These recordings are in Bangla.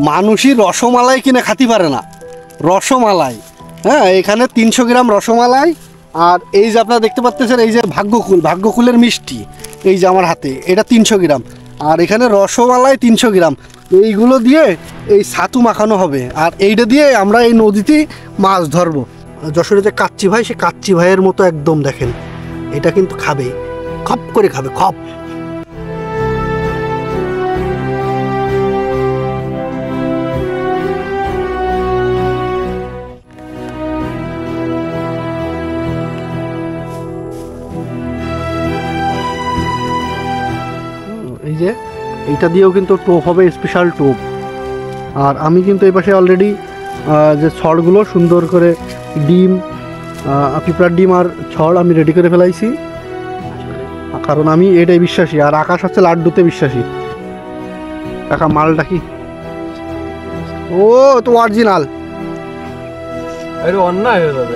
মানুষই রসমালাই কিনে খাতে পারে না, রসমালাই। হ্যাঁ, এখানে 300 গ্রাম রসমালাই। আর এই যে আপনারা দেখতে পাচ্ছেন এই যে ভাগ্যকুলের মিষ্টি, এই যে আমার হাতে এটা 300 গ্রাম। আর এখানে রসমালাই 300 গ্রাম। এইগুলো দিয়ে এই ছাতু মাখানো হবে, আর এইটা দিয়ে আমরা এই নদীতেই মাছ ধরবো। যশোরে যে কাচ্চি ভাই, সে কাচ্চি ভাইয়ের মতো একদম দেখেন, এটা কিন্তু খাবে, খপ করে খাবে, খপ। এই যে এইটা দিয়েও কিন্তু টোপ হবে, স্পেশাল টোপ। আর আমি কিন্তু এই পাশে অলরেডি যে ছড়গুলো সুন্দর করে ডিম, পিঁপড়ার ডিম আর ছড় আমি রেডি করে ফেলাইছি, কারণ আমি এটাই বিশ্বাসী। আর আকাশ হচ্ছে লাড্ডুতে বিশ্বাসী। কাকা মালটা কি? ও তো অরিজিনাল, অন্যায় হয়ে যাবে।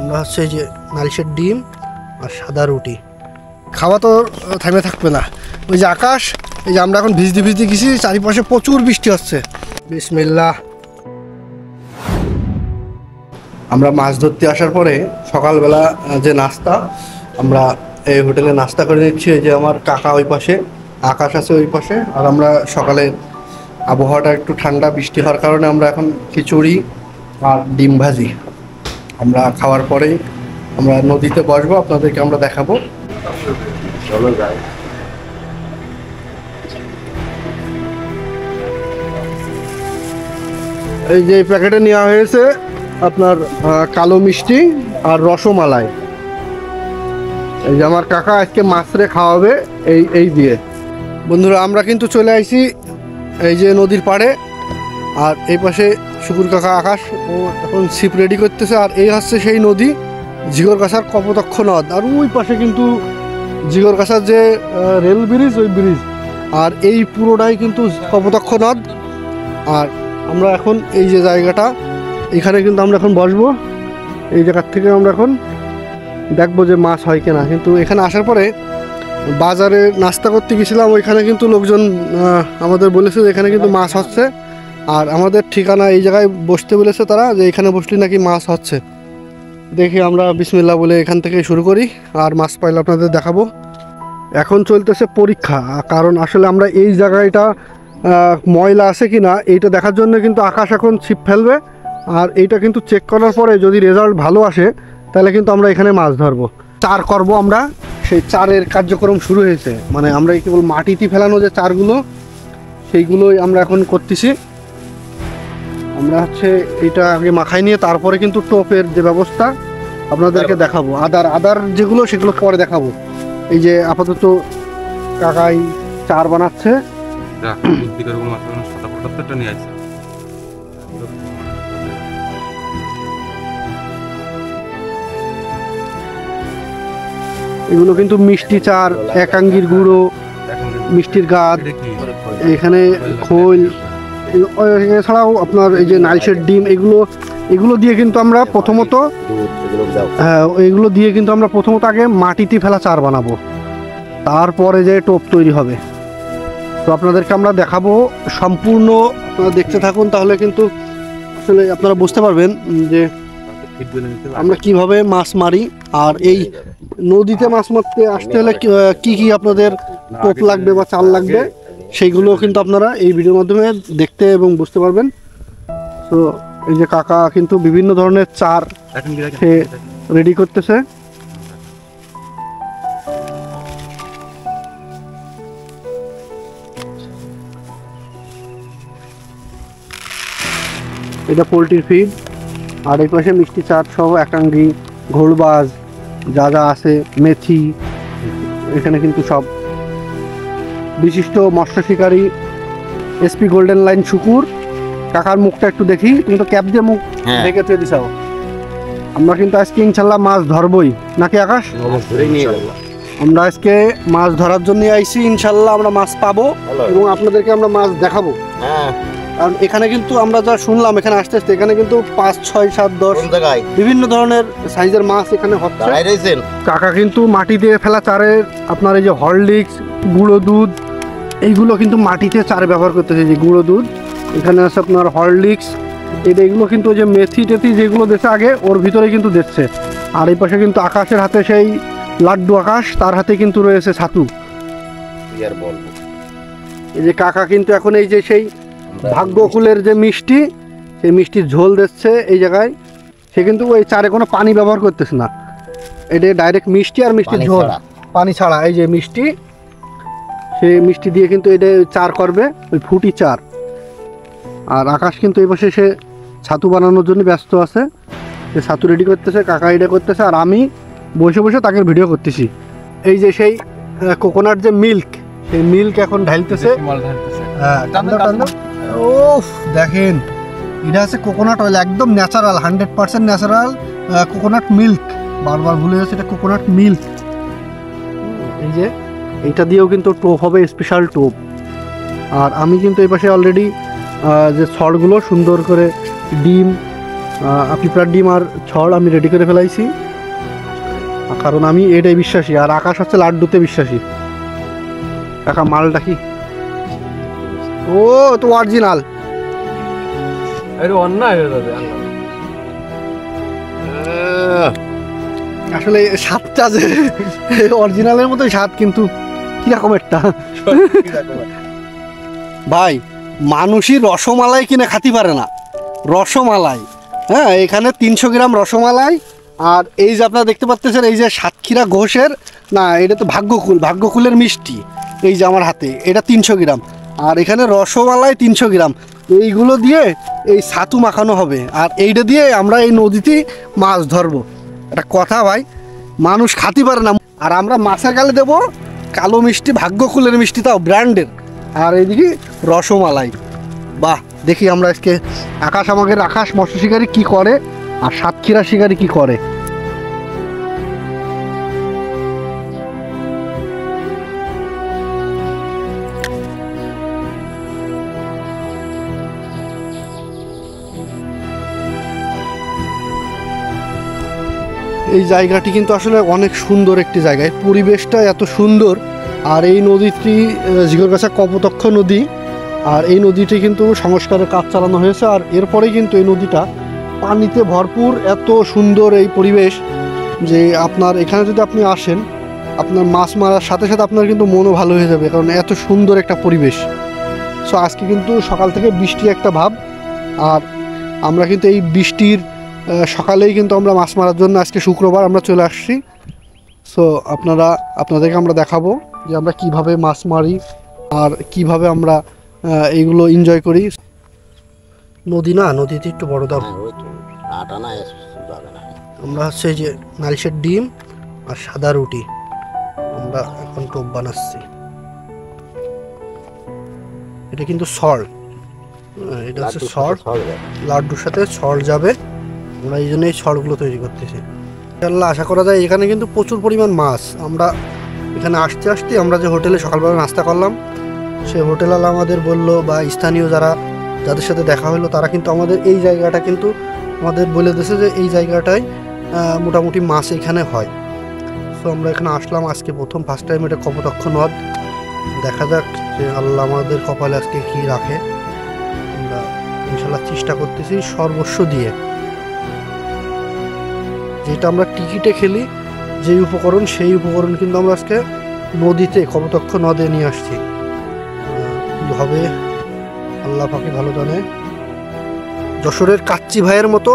আমরা হচ্ছে যে নালিশের ডিম আর সাদা রুটি খাওয়া তো থামে থাকবে না। ওই যে আকাশ, এই যে আমরা এখন ভিজতে গেছি, চারিপাশে প্রচুর বৃষ্টি হচ্ছে। বিসমিল্লাহ। আমরা মাছ ধরতে আসার পরে সকালবেলা যে নাস্তা, আমরা এই হোটেলে নাস্তা করে নিচ্ছি। এই যে আমার কাকা ওই পাশে, আকাশ আছে ওই পাশে। আর আমরা সকালে আবহাওয়াটা একটু ঠান্ডা, বৃষ্টি হওয়ার কারণে আমরা এখন খিচুড়ি আর ডিম ভাজি আমরা খাওয়ার পরেই আমরা নদীতে বসবো, আপনাদেরকে আমরা দেখাবো। চলো যাই। এই যে প্যাকেটে নেওয়া হয়েছে আপনার কালো মিষ্টি আর রসমালাই। এই যে আমার কাকা আজকে মাছরে খাওয়াবে এই দিয়ে। বন্ধুরা, আমরা কিন্তু চলে আসি এই যে নদীর পাড়ে। আর এই পাশে শুকুর কাকা, আকাশ ও এখন ছিপ রেডি করতেছে। আর এই হচ্ছে সেই নদী, ঝিগরগাছার কপোতাক্ষ নদ। আর ওই পাশে কিন্তু ঝিগরগাছার যে রেল ব্রিজ, ওই ব্রিজ। আর এই পুরোটাই কিন্তু কপোতাক্ষ নদ। আর আমরা এখন এই যে জায়গাটা, এখানে কিন্তু আমরা এখন বসবো। এই জায়গার থেকে আমরা এখন দেখবো যে মাছ হয় কিনা। কিন্তু এখানে আসার পরে বাজারে নাস্তা করতে গেছিলাম, ওইখানে কিন্তু লোকজন আমাদের বলেছে যে এখানে কিন্তু মাছ হচ্ছে। আর আমাদের ঠিকানা এই জায়গায় বসতে বলেছে তারা, যে এখানে বসলে নাকি মাছ হচ্ছে। দেখি আমরা বিসমিল্লাহ বলে এখান থেকে শুরু করি, আর মাছ পাইলে আপনাদের দেখাবো। এখন চলতেছে পরীক্ষা, কারণ আসলে আমরা এই জায়গাটা ময়লা আছে কি না এইটা দেখার জন্য কিন্তু আকাশ এখন ছিপ ফেলবে। আর এইটা কিন্তু চেক করার পরে যদি রেজাল্ট ভালো আসে, তাহলে কিন্তু আমরা এখানে মাছ ধরবো, চার করব আমরা। সেই চারের কার্যক্রম শুরু হয়েছে, মানে আমরা কেবল মাটিতে ফেলানো যে চারগুলো, সেইগুলোই আমরা এখন করতেছি। আমরা হচ্ছে এটা আগে মাখাই নিয়ে তারপরে কিন্তু টোপের যে ব্যবস্থা আপনাদেরকে দেখাবো। আদার যেগুলো সেগুলো পরে দেখাবো। এই যে আপাতত কাকাই চার বানাচ্ছে। এগুলো কিন্তু মিষ্টি চার, একাঙ্গির গুঁড়ো, মিষ্টির গাদ, এখানে খোল, এছাড়াও আপনার এই যে নালিশের ডিম, এগুলো দিয়ে কিন্তু আমরা প্রথমত এগুলো দিয়ে কিন্তু আমরা প্রথমত আগে মাটিতে ফেলা চার বানাবো, তারপরে যে টোপ তৈরি হবে। তো আপনাদেরকে আমরা দেখাবো সম্পূর্ণ, আপনারা দেখতে থাকুন, তাহলে কিন্তু আসলে আপনারা বুঝতে পারবেন যে আমরা কিভাবে মাছ মারি। আর এই নদীতে মাছ মারতে আসতে হলে কি কি আপনাদের টোপ লাগবে বা চাল লাগবে, সেইগুলো কিন্তু আপনারা এই ভিডিওর মাধ্যমে দেখতে এবং বুঝতে পারবেন। তো এই যে কাকা কিন্তু বিভিন্ন ধরনের চার রেডি করতেছে। এটা পোলট্রির ফিড। আর এই পাশে মিষ্টি চাট সহ একাঙ্গি, ঘোলবাজ যা যা আছে, মেথি, এখানে কিন্তু সব বিশিষ্ট মৎস্য শিকারী এসপি গোল্ডেন লাইন শুকুর। কাকার মুখটা একটু দেখি, তুমি তো ক্যাপ দিয়ে মুখ ঢেকে ফেলে দিছাও। আমরা কিন্তু আজকে ইনশাল্লাহ মাছ ধরবই, নাকি আকাশ? আমরা আজকে মাছ ধরার জন্য আইছি, ইনশাল্লাহ আমরা মাছ পাবো এবং আপনাদেরকে আমরা মাছ দেখাবো। কারণ এখানে কিন্তু আমরা যা শুনলাম, এখানে আসতে আসতে এখানে কিন্তু 5, 6, 7, 10 বিভিন্ন ধরনের সাইজের মাছ এখানে হচ্ছে। কাকা কিন্তু মাটি দিয়ে ফেলা চারের আপনার এই যে হরলিক্স, গুঁড়ো দুধ, এইগুলো কিন্তু মাটিতে চার ব্যবহার করতেছে, যে গুঁড়ো দুধ, এখানে আছে আপনার হরলিক্স, এইগুলো কিন্তু ওই যে মেথি টেথি যেগুলো দিচ্ছে আগে ওর ভিতরে কিন্তু দিচ্ছে। আর এই পাশে কিন্তু আকাশের হাতে সেই লাড্ডু আকাশ, তার হাতে কিন্তু রয়েছে ছাতু। এই যে কাকা কিন্তু এখন এই যে সেই ভাগ্যকুলের যে মিষ্টি, সেই মিষ্টির ঝোল দিচ্ছে এই জায়গায়। সে কিন্তু ওই চারে কোনো পানি ব্যবহার করতেছে না, এটা ডাইরেক্ট মিষ্টি আর মিষ্টির ঝোল, পানি ছাড়া। এই যে মিষ্টি, সেই মিষ্টি দিয়ে কিন্তু এটা চার করবে, ওই ফুটি চার। আর আকাশ কিন্তু এই পাশে সে ছাতু বানানোর জন্য ব্যস্ত আছে, সে ছাতু রেডি করতেছে, কাকা এটা করতেছে, আর আমি বসে বসে তাকে ভিডিও করতেছি। এই যে সেই কোকোনাট যে মিল্ক, সেই মিল্ক এখন ঢালতেছে। হ্যাঁ, ওফ দেখেন, এটা আছে কোকোনাট অয়েল, একদম ন্যাচারাল, 100% ন্যাচারাল কোকোনাট মিল্ক। বারবার ভুলে যাচ্ছে, এটা কোকোনাট মিল্ক। এই যে এইটা দিয়েও কিন্তু টোপ হবে, স্পেশাল টোপ। আর আমি কিন্তু এই পাশে অলরেডি যে ছড়গুলো সুন্দর করে ডিম, পিঁপড়ার ডিম আর ছড় আমি রেডি করে ফেলাইছি, কারণ আমি এটাই বিশ্বাসী। আর আকাশ হচ্ছে লাড্ডুতে বিশ্বাসী। কাকা মালটা কি? ও তো অরিজিনাল, আসলে স্বাদটা যে অরিজিনালের মতোই স্বাদ, কিন্তু কিরকম একটা ভাই, মানুষই রসমালাই কিনে খাতে পারে না। রসমালাই, হ্যাঁ, এখানে 300 গ্রাম রসমালাই। আর এই যে আপনারা দেখতে পাচ্ছেন, এই যে সাতক্ষীরা ঘোষের, না এটা তো ভাগ্যকুলের মিষ্টি, এই যে আমার হাতে, এটা 300 গ্রাম। আর এখানে রসমালাই 300 গ্রাম। এইগুলো দিয়ে এই ছাতু মাখানো হবে, আর এইটা দিয়ে আমরা এই নদীতেই মাছ ধরবো। একটা কথা ভাই, মানুষ খাতে পারে না। আর আমরা মাছের গালে দেবো কালো মিষ্টি, ভাগ্যকুলের মিষ্টি, তাও ব্র্যান্ডের। আর এইদিকে রসমালাই। বাহ, দেখি আমরা আজকে আমাদের আকাশ মৎস্য শিকারী কী করে আর সাতক্ষীরা শিকারী কী করে। এই জায়গাটি কিন্তু আসলে অনেক সুন্দর একটি জায়গায়, পরিবেশটা এত সুন্দর। আর এই নদীটি ঝিগরগাছা কপোতাক্ষ নদী, আর এই নদীটি কিন্তু সংস্কারের কাজ চালানো হয়েছে। আর এরপরেই কিন্তু এই নদীটা পানিতে ভরপুর, এত সুন্দর এই পরিবেশ যে আপনার এখানে যদি আপনি আসেন, আপনার মাছ মারার সাথে সাথে আপনার কিন্তু মনও ভালো হয়ে যাবে, কারণ এত সুন্দর একটা পরিবেশ। সো আজকে কিন্তু সকাল থেকে বৃষ্টি একটা ভাব, আর আমরা কিন্তু এই বৃষ্টির সকালেই কিন্তু আমরা মাছ মারার জন্য আজকে শুক্রবার আমরা চলে আসছি। সো আপনাদেরকে আমরা দেখাবো যে আমরা কিভাবে মাছ মারি আর কিভাবে আমরা এইগুলো এনজয় করি। নদীতে একটু বড় দাম। আমরা হচ্ছে যে নালিশের ডিম আর সাদা রুটি আমরা এখন টোপ বানাচ্ছি। এটা কিন্তু সল্ট, এটা হচ্ছে সল্ট, লাড্ডুর সাথে সল্ট যাবে। আমরা এই জন্য এই সল্টগুলো তৈরি করতেছি। ইনশাআল্লাহ আশা করা যায় এখানে কিন্তু প্রচুর পরিমাণ মাছ। আমরা এখানে আসতে আমরা যে হোটেলে সকালবেলা নাস্তা করলাম, সেই হোটেলওয়ালা আমাদের বললো, বা স্থানীয় যাদের সাথে দেখা হলো, তারা কিন্তু আমাদের এই জায়গাটা কিন্তু আমাদের বলে দিয়েছে যে এই জায়গাটায় মোটামুটি মাছ এখানে হয়। সো আমরা এখানে আসলাম আজকে ফার্স্ট টাইম। এটা কপোতাক্ষ নদ, দেখা যাক যে আল্লাহ আমাদের কপালে আজকে কী রাখে। আমরা ইনশাল্লাহ চেষ্টা করতেছি সর্বস্ব দিয়ে। যেটা আমরা টিকিটে খেলি যেই উপকরণ, সেই উপকরণ কিন্তু আমরা আজকে নদীতে, কপোতাক্ষ নদে নিয়ে আসছি। কী হবে আল্লাহ পাকে ভালো জানে। যশোরের কাচ্চি ভাইয়ের মতো,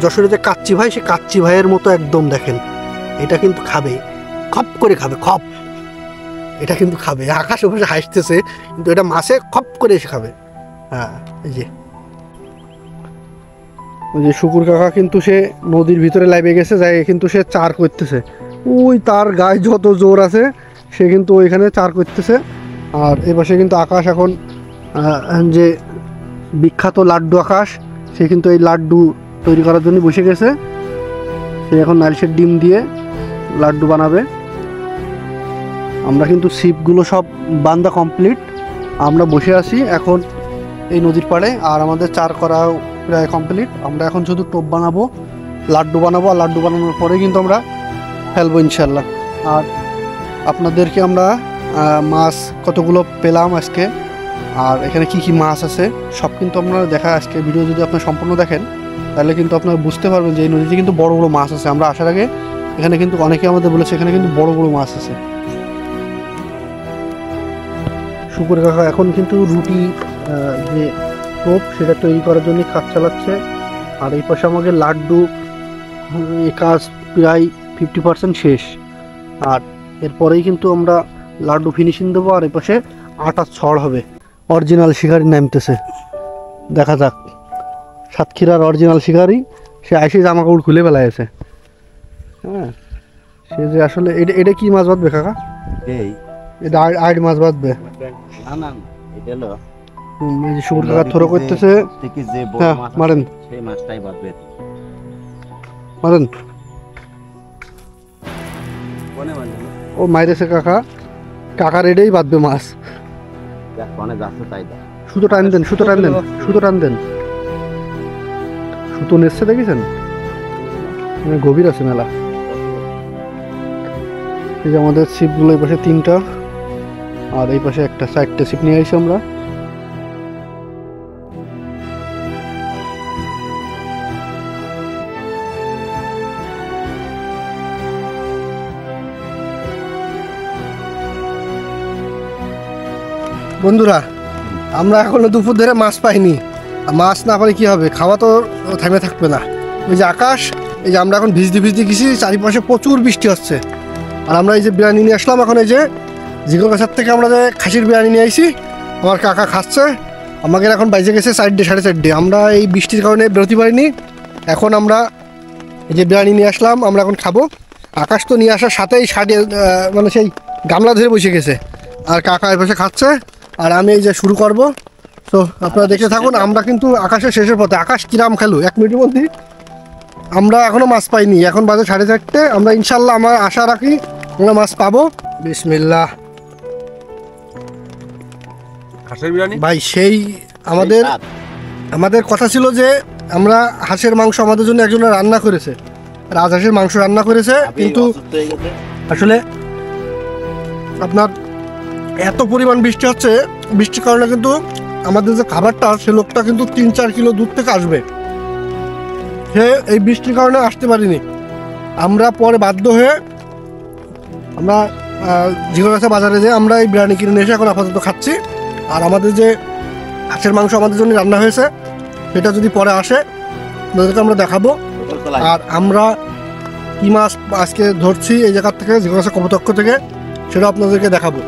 যশোরের যে কাচ্চি ভাই, সে কাচ্চি ভাইয়ের মতো একদম দেখেন। এটা কিন্তু খাবে, খপ করে খাবে, খপ, এটা কিন্তু খাবে। আকাশে বসে হাসতেছে, কিন্তু এটা মাছে খপ করে এসে খাবে। হ্যাঁ, এই যে ওই যে শুকুর কাকা কিন্তু সে নদীর ভিতরে লাইভে গেছে, যাই কিন্তু সে চার করতেছে। ওই তার গায়ে যত জোর আছে, সে কিন্তু ওইখানে চার করতেছে। আর এপাশে কিন্তু আকাশ এখন যে বিখ্যাত লাড্ডু আকাশ, সে কিন্তু এই লাড্ডু তৈরি করার জন্য বসে গেছে। সে এখন নারিশের ডিম দিয়ে লাড্ডু বানাবে। আমরা কিন্তু ছিপগুলো সব বান্দা কমপ্লিট, আমরা বসে আছি এখন এই নদীর পাড়ে। আর আমাদের চার করা প্রায় কমপ্লিট। আমরা এখন শুধু টোপ বানাবো, লাড্ডু বানাবো, আর লাড্ডু বানানোর পরে কিন্তু আমরা ফেলবো ইনশাল্লাহ। আর আপনাদেরকে আমরা মাছ কতগুলো পেলাম আজকে, আর এখানে কি কি মাছ আছে সব কিন্তু আপনারা দেখা আজকে ভিডিও যদি আপনারা সম্পূর্ণ দেখেন তাহলে কিন্তু আপনারা বুঝতে পারবেন যে এই নদীতে কিন্তু বড় বড় মাছ আছে। আমরা আসার আগে এখানে কিন্তু অনেকে আমাদের বলেছে এখানে কিন্তু বড় বড় মাছ আছে। শুকুর কাকা এখন কিন্তু রুটি যে টোপ সেটা তৈরি করার জন্য কাজ চালাচ্ছে, আর এই পাশে আমাকে লাড্ডু এই কাজ প্রায় 50% শেষ, আর এরপরেই কিন্তু আমরা লাড্ডু ফিনিশিং দেবো, আর এই পাশে আটা ছড় হবে। অরিজিনাল শিকারি নামতেছে, দেখা যাক। সাতক্ষীরার অরিজিনাল শিকারি সে আইসে জামা কাপড় খুলে ফেলাইছে। হ্যাঁ, সে যে আসলে এটা এটা কি মাছ বাঁধবে কাকা? এই এটা আইড মাছ বাঁধবে। না না এটা হলো এই যে শুকুর কাকা থরো করতেছে। থেকে যে বড় হ্যাঁ, মাছ মারেন সেই মাছটাই বাঁধবে। মারেন। কোনে মানে ও মাইরেছে কাকা, কাকার এটাই বাঁধবে মাছ। দেখ কোনে যাচ্ছে তাই দেখ। সুতো টান দেন, সুতো টান দেন, সুতো টান দেন। সুতো নেচ্ছে দেখেছেন, গভীর আছে মেলা। এই যে আমাদের ছিপগুলো এই পাশে 3টা, আর এই পাশে একটা 4টে ছিপ নিয়ে আসি আমরা। বন্ধুরা, আমরা এখনো দুপুর ধরে মাছ পাইনি। মাছ না পাই কি হবে, খাওয়া তো থেমে থাকবে না। ওই যে আকাশ, এই যে আমরা এখন ভিজতে গেছি, চারিপাশে প্রচুর বৃষ্টি হচ্ছে। আর আমরা এই যে বিরিয়ানি নিয়ে আসলাম, এখন এই যে জিগো গাছের থেকে আমরা যে খাসির বিরিয়ানি নিয়ে আইছি, আমার কাকা খাচ্ছে। আমাদের এখন বাইজে গেছে 4টে 4:30। আমরা এই বৃষ্টির কারণে বেরোতে পারিনি। এখন আমরা এই যে বিরিয়ানি নিয়ে আসলাম, আমরা এখন খাবো। আকাশ তো নিয়ে আসার সাথেই মানে সেই গামলা ধরে বসে গেছে, আর কাকা এর পাশে খাচ্ছে, আর আমি এই যে শুরু করব। তো আপনারা দেখে থাকুন। আমরা কিন্তু আকাশের শেষের পথে। আকাশ কিরাম খেলো 1 মিনিটের মধ্যে। আমরা এখনো মাছ পাইনি, এখন বাজে 4:30। আমরা ইনশাল্লাহ আমার আশা রাখি আমরা মাছ পাবো। বিসমিল্লাহ। খাসির বিরিয়ানি ভাই সেই আমাদের কথা ছিল যে আমরা হাঁসের মাংস আমাদের জন্য একজন রান্না করেছে, রাজহাঁসের মাংস রান্না করেছে, কিন্তু আসলে আপনার এত পরিমাণ বৃষ্টি হচ্ছে, বৃষ্টির কারণে কিন্তু আমাদের যে খাবারটা সে লোকটা কিন্তু 3-4 কিলো দূর থেকে আসবে, সে এই বৃষ্টির কারণে আসতে পারিনি। আমরা পরে বাধ্য হয়ে আমরা জিগোগাছা বাজারে যেয়ে আমরা এই বিরিয়ানি কিনে নিয়ে এসে এখন আপাতত খাচ্ছি। আর আমাদের যে হাঁসের মাংস আমাদের জন্য রান্না হয়েছে সেটা যদি পরে আসে তাদেরকে আমরা দেখাবো। আর আমরা কি মাছ আজকে ধরছি এই জায়গার থেকে, জিগোগাছা কপোতাক্ষ থেকে, সেটা আপনাদেরকে দেখাবো।